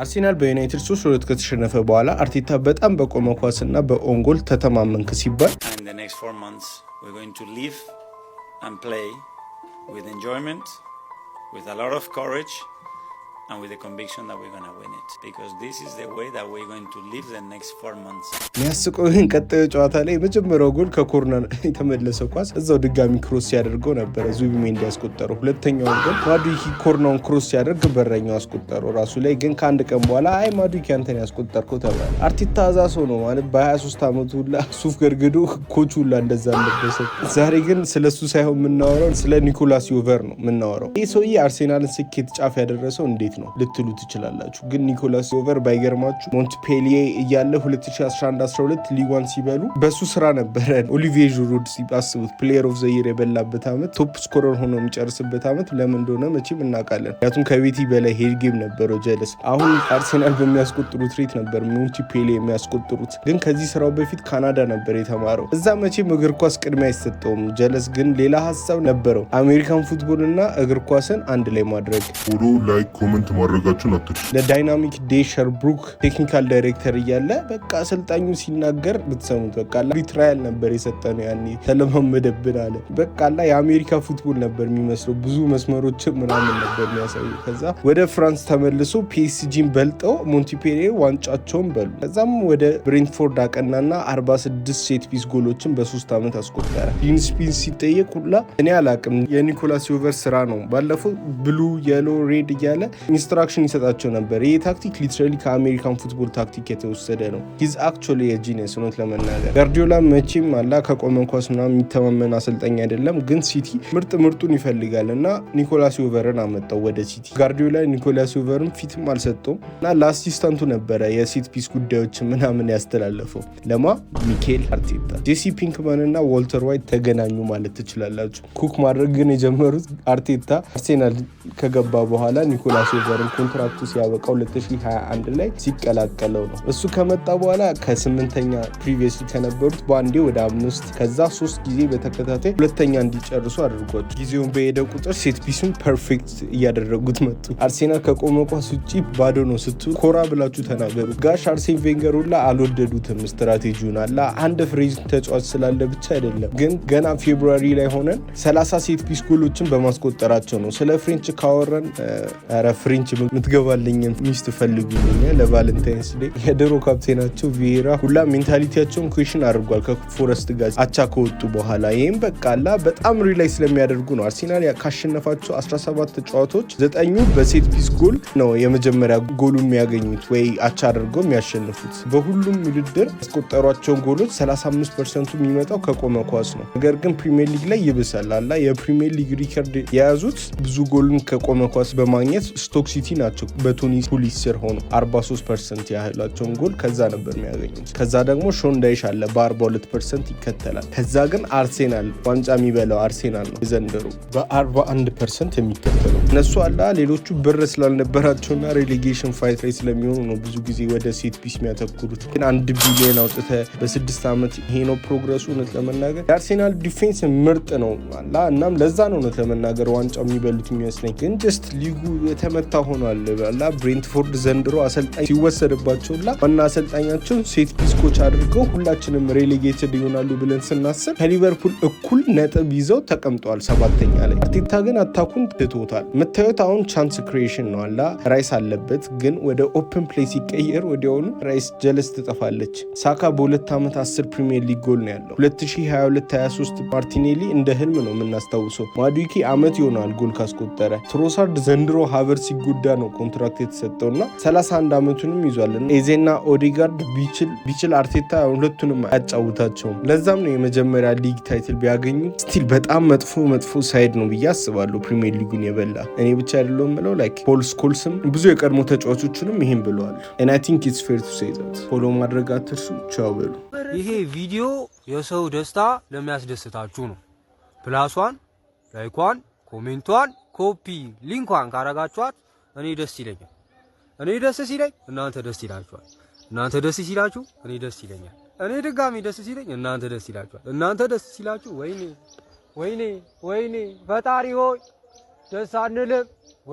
አርሴናል በዩናይትድ 3-2 ከተሸነፈ በኋላ አርቴታ በጣም በቆመ ኳስና በኦን ጎል ተተማመንክ ሲባል in the next 4 months we're going to live and play with enjoyment, with a lot of courage and with the conviction that we're going to win it because this is the way that we're going to live the next 4 months. ያስቆይን ቀጣዩ ጨዋታ ላይ መጀመሪያው ጎል ከኮርነር የተመለሰ ኳስ እዛው ድጋሚ ክሮስ ያደርገው ነበር ዙቢሜንዲ ያስቆጠረው። ሁለተኛው ጎል ማዱኪ ኮርነሩን ክሮስ ያደርግ በረኛው ያስቆጠረው ራሱ ላይ ግን ከአንድ ቀን በኋላ አይ ማዱኪ አንተን ያስቆጠርከው ተባለ። አርቴታ አዛሶ ነው ማለት በ23 ዓመቱ ሁላ ሱፍ ገርግዶ ኮቹ ሁላ እንደዛ እንደበሰ። ዛሬ ግን ስለሱ ሳይሆን የምናወራው ስለ ኒኮላስ ዮቨር ነው የምናወራው። ይህ ሰውዬ አርሴናልን ስኬት ጫፍ ያደረሰው እንዴት ነው ልትሉ ትችላላችሁ። ግን ኒኮላስ ዮቨር ባይገርማችሁ ሞንትፔሊዬ እያለ 2011-12 ሊጓን ሲበሉ በሱ ስራ ነበረ ኦሊቪዬ ዡሩድ ሲባስቡት ፕሌየር ኦፍ ዘ ይር የበላበት አመት ቶፕ ስኮረር ሆኖ የሚጨርስበት አመት ለምን እንደሆነ መቼም እናውቃለን። ምክንያቱም ከቤቲ በላይ ሄድ ጌም ነበረው ጀለስ። አሁን አርሴናል በሚያስቆጥሩት ሬት ነበር ሞንትፔሊዬ የሚያስቆጥሩት። ግን ከዚህ ስራው በፊት ካናዳ ነበር የተማረው። እዛ መቼም እግር ኳስ ቅድሚያ አይሰጠውም። ጀለስ ግን ሌላ ሀሳብ ነበረው አሜሪካን ፉትቦል እና እግር ኳስን አንድ ላይ ማድረግ። ፎሎ ላይክ ኮሜንት ማድረጋችሁን አትርሱ። ለዳይናሚክ ዴይ ሸርብሩክ ቴክኒካል ዳይሬክተር እያለ በቃ አሰልጣኙ ሲናገር ብትሰሙት በቃ ትራያል ነበር የሰጠነው ያኔ ተለማመደብን አለ። በቃ የአሜሪካ ፉትቦል ነበር የሚመስለው ብዙ መስመሮችን ምናምን ነበር የሚያሳዩ። ከዛ ወደ ፍራንስ ተመልሶ ፒኤስጂን በልጠው ሞንትፔሊዬ ዋንጫቸውን በሉ። ከዛም ወደ ብሬንትፎርድ አቀናና 46 ሴት ፒስ ጎሎችን በ3 ዓመት አስቆጠረ። ዲን ስፒንስ ሲጠየቅ ሁላ እኔ አላቅም የኒኮላስ ዮቨር ስራ ነው። ባለፈው ብሉ የሎ ሬድ እያለ ኢንስትራክሽን ይሰጣቸው ነበር። ይህ ታክቲክ ሊትራሊ ከአሜሪካን ፉትቦል ታክቲክ የተወሰደ ነው። ሂዝ አክቹዋሊ የጂኒየስ ሆኖት ለመናገር ጋርዲዮላ መቼም አላ ከቆመ ኳስ ምናምን የሚተማመን አሰልጣኝ አይደለም። ግን ሲቲ ምርጡን ይፈልጋል እና ኒኮላስ ዮቨርን አመጣው ወደ ሲቲ። ጋርዲዮላ ኒኮላስ ዮቨርን ፊትም አልሰጠውም እና ለአሲስታንቱ ነበረ የሴት ፒስ ጉዳዮች ምናምን ያስተላለፈው ለማ ሚኬል አርቴታ። ጄሲ ፒንክማን እና ዋልተር ዋይት ተገናኙ ማለት ትችላላችሁ። ኩክ ማድረግ ግን የጀመሩት አርቴታ አርሴናል ከገባ በኋላ ኒኮላስ ዮቨርን ኮንትራክቱ ሲያበቃ 2021 ላይ ሲቀላቀለው ነው። እሱ ከመጣ በኋላ ከ8ኛ ፕሪቪየስሊ ከነበሩት በአንዴ ወደ 5 ከዛ 3 ጊዜ በተከታታይ ሁለተኛ እንዲጨርሱ አድርጓቸው። ጊዜውን በሄደ ቁጥር ሴት ፒሱን ፐርፌክት እያደረጉት መጡ። አርሴናል ከቆመ ኳስ ውጪ ባዶ ነው ስትሉ ኮራ ብላችሁ ተናገሩ። ጋሽ አርሴን ቬንገር ሁላ አልወደዱትም ስትራቴጂውን አላ አንድ ፍሬዝ ተጫዋች ስላለ ብቻ አይደለም። ግን ገና ፌብሩዋሪ ላይ ሆነን 30 ሴት ፒስ ጎሎችን በማስቆጠራቸው ነው። ስለ ፍሬንች ካወራን ኧረ ፍሬንች ምትገባልኝ ሚስት ፈልጉልኝ ለቫለንታይንስ ዴይ። የድሮ ካፕቴናቸው ቪዬራ ሁላ ሜንታሊቲያቸውን ኩዌሽን አድርጓል ከፎረስት ጋር አቻ ከወጡ በኋላ። ይህም በቃላ በጣም ሪላይ ስለሚያደርጉ ነው። አርሴናል ካሸነፋቸው 17 ተጫዋቾች 9ኙ በሴት ፒስ ጎል ነው የመጀመሪያ ጎሉ የሚያገኙት ወይ አቻ አድርገው የሚያሸንፉት። በሁሉም ውድድር ያስቆጠሯቸውን ጎሎች 35% የሚመጣው ከቆመ ኳስ ነው። ነገር ግን ፕሪሚየር ሊግ ላይ ይብሳል አላ የፕሪሚየር ሊግ ሪከርድ የያዙት ብዙ ጎልን ከቆመ ኳስ በማግኘት ስቶክ ሲቲ ናቸው። በቶኒ ፑሊስ ስር ሆኖ 43% ያህላቸውን ጎል ከዛ ነበር የሚያገኙት። ከዛ ደግሞ ሾንዳይሽ አለ በ42% ይከተላል። ከዛ ግን አርሴናል ዋንጫ የሚበላው አርሴናል ነው ዘንድሮ በ41% የሚከተለው። እነሱ አላ ሌሎቹ ብር ስላልነበራቸውና ሬሌጌሽን ፋይት ላይ ስለሚሆኑ ነው ብዙ ጊዜ ወደ ሴት ፒስ የሚያተኩሩት። ግን 1 ቢሊዮን አውጥተ በ6 ዓመት ይሄ ነው ፕሮግረሱ። እውነት ለመናገር የአርሴናል ዲፌንስ ምርጥ ነው አላ እናም ለዛ ነው እውነት ለመናገር ዋንጫው የሚበሉት የሚመስለኝ። ግን ጀስት ሊጉ የተመታ ሆኗል አላ ብሬንትፎርድ ዘንድሮ አሰልጣኝ ሲወሰድባቸውላ ዋና አሰልጣኛቸው ሴት ፒስ ኮች አድርገው ሁላችንም ሬሌጌትድ ይሆናሉ ብለን ስናስብ ከሊቨርፑል እኩል ነጥብ ይዘው ተቀምጠዋል 7ኛ ላይ። አርቴታ ግን አታኩን ትቶታል። የምታዩት አሁን ቻንስ ክሪኤሽን ነው አላ ራይስ አለበት። ግን ወደ ኦፕን ፕሌይ ሲቀየር ወዲያውኑ ራይስ ጀለስ ትጠፋለች። ሳካ በ2 ዓመት 10 ፕሪሚየር ሊግ ጎል ነው ያለው። 2022-23 ማርቲኔሊ እንደ ህልም ነው የምናስታውሰው። ማዱኪ አመት ይሆናል ጎል ካስቆጠረ። ትሮሳርድ ዘንድሮ ሀቨር ሲጎዳ ነው ኮንትራክት የተሰጠውና 31 ዓመቱንም ይዟል። ኤዜና ኦዴጋርድ ቢችል አርቴታ ሁለቱንም አያጫውታቸውም። ለዛም ነው የመጀመሪያ ሊግ ታይትል ቢያገኙ ስቲል በጣም መጥፎ ሳይድ ነው ብዬ አስባለሁ ፕሪሚየር ሊጉን የበላ። እኔ ብቻ አይደለም ብለው ፖል ስኮልስም ብዙ የቀድሞ ተጫዋቾችንም ይሄን ብለዋል። and I think it's fair to say that ፎሎ ማድረግ አትርሱ። ቻው በሉ። ይሄ ቪዲዮ የሰው ደስታ ለሚያስደስታችሁ ነው። ፕላሷን፣ ላይኳን፣ ኮሜንቷን፣ ኮፒ ሊንኳን ካረጋችኋት እኔ ደስ ይለኛል። እኔ ደስ ሲለኝ እናንተ ደስ ይላችኋል። እናንተ ደስ ሲላችሁ እኔ ደስ ይለኛል። እኔ ድጋሚ ደስ ሲለኝ እናንተ ደስ ይላችኋል። እናንተ ደስ ሲላችሁ ወይኔ ፈጣሪ ሆይ ደስ አንልም።